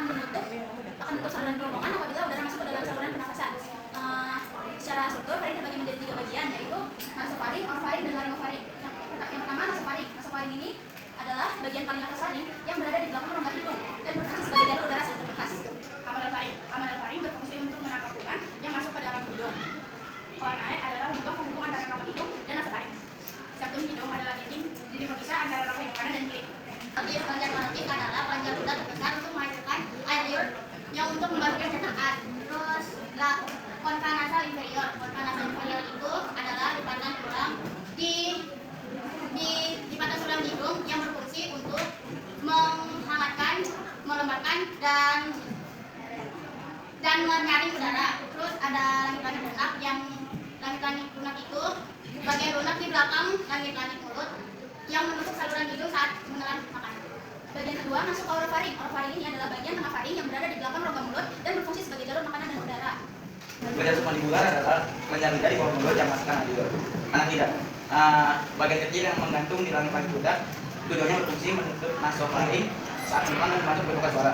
menutup saluran kerongkongan apabila udara masuk ke dalam saluran pernafasan. Secara struktur faring terbagi menjadi 3 bagian, yaitu nasofaring, orofaring, dan laringofaring. Yang pertama nasofaring. Nasofaring ini adalah bagian paling atas faring yang berada di belakang rongga hidung dan berfungsi sebagai jalur udara yang terbekas. Amandel faring berfungsi untuk menangkap udara yang masuk ke dalam hidung. Pharynx adalah bentuk penghubung antara rongga hidung dan nasofaring. Septum hidung adalah dinding berpisah antara rongga hidung kanan dan kiri. Panjang manotik adalah panjang udara terbesar untuk menghasilkan air liur yang untuk membantu pencernaan. Terus konka nasal inferior. Konka nasal inferior itu adalah lipatan tulang di lipatan tulang hidung yang berfungsi untuk menghangatkan, melembabkan dan menyaring udara. Terus ada langit-langit lunak langit-langit lunak itu bagian lunak di belakang langit-langit mulut yang menutup saluran hidung saat menelan makan. Bagian kedua masuk ke orofaring. Orofaring ini adalah bagian tengah faring yang berada di belakang rongga mulut dan berfungsi sebagai jalur makanan dan udara. Bagian submandibular adalah kelenjar lidah di bawah mulut yang masukkan liur. Anak lidah. Bagian kecil yang menggantung di langit-langit lidah tujuannya berfungsi menutup nasofaring saat menelan dan masuk ke suara.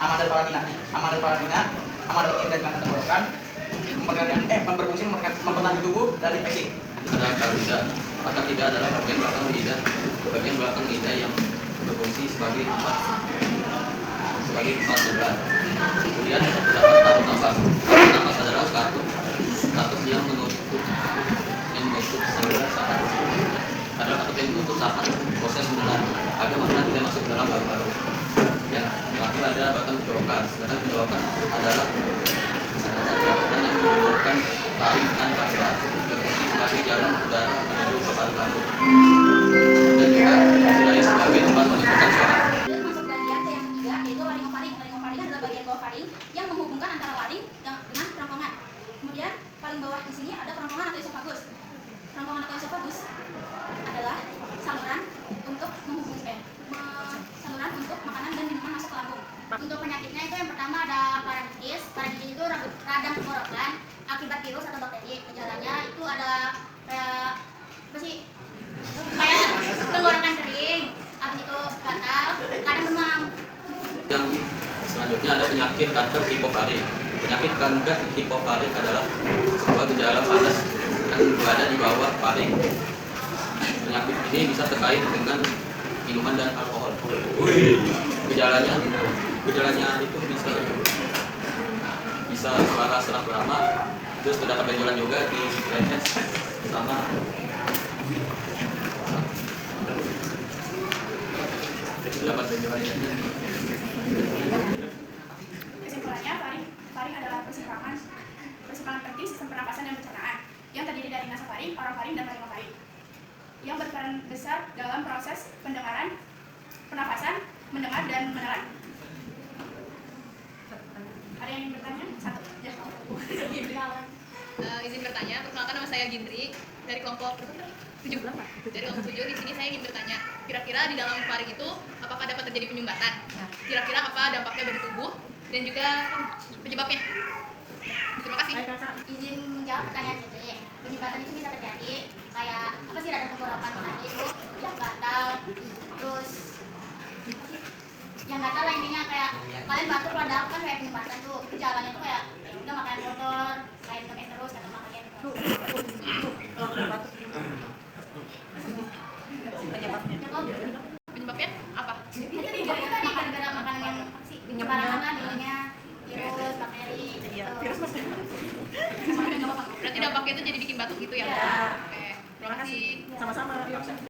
Amandel palatina dan tenggorokan berfungsi mempertahankan tubuh dari infeksi. Ada lidah. Mata lidah adalah bagian belakang lidah. Bagian belakang lidah yang berfungsi sebagai tempat udara. Kemudian terdapat kartu nafas. Nafas adalah kartu yang menutup saluran saat adalah kartu yang menutup saat proses menelan agar makanan tidak masuk ke dalam paru-paru. Yang terakhir ada batang tenggorokan. Batang tenggorokan adalah jabatan yang menghubungkan taring dan paru-paru berfungsi sebagai jalan udara menuju ke paru-paru dan juga sebagai tempat menimbulkan suara. Masuk bagian yang ketiga yaitu laringofaring. Laringofaring adalah bagian bawah faring yang menghubungkan antara laring dengan kerongkongan. Kemudian paling bawah di sini ada kerongkongan atau esofagus. Kerongkongan atau esofagus adalah saluran untuk saluran untuk makanan dan minuman masuk ke lambung. Untuk penyakitnya itu yang pertama ada paradisitis. Paradisitis itu radang tenggorokan akibat virus atau bakteri. Gejalanya itu ada kayak tenggorokan kering, habis itu gatal, kadang demam. Yang selanjutnya ada penyakit kanker hipofaring. Penyakit kanker hipofaring adalah sebuah gejala panas yang berada di bawah faring. Penyakit ini bisa terkait dengan minuman dan alkohol. Gejalanya itu bisa suara serak lama, terus terdapat benjolan juga di leher sama terdapat benjolan di leher. Kesimpulannya, faring adalah persimpangan penting sistem pernapasan dan pencernaan yang terdiri dari nasofaring, orofaring, dan laringofaring yang berperan besar dalam proses pendengaran, pernapasan, mendengar, dan menelan. Ada yang ingin bertanya? Satu. Ya. Izin bertanya, perkenalkan nama saya Gindri dari kelompok 7. Dari kelompok 7 di sini saya ingin bertanya, kira-kira di dalam faring itu apakah dapat terjadi penyumbatan? Kira-kira apa dampaknya bagi tubuh dan juga penyebabnya? Terima kasih. Izin menjawab pertanyaan ini. Penyumbatan itu bisa terjadi kayak apa sih, radang tenggorokan tadi itu yang gatal, terus yang gatal intinya kayak kalian batuk pada kan kayak penyumbatan tuh. Gejalanya tuh kayak udah makan kotor, kayak minum es terus atau makan gitu. Penyebabnya apa? Itu tadi gara-gara makanan yang sembarangan kan, jadinya virus, bakteri. Berarti dampaknya itu jadi bikin batuk gitu ya? Iya. Oke, terima kasih. Sama-sama.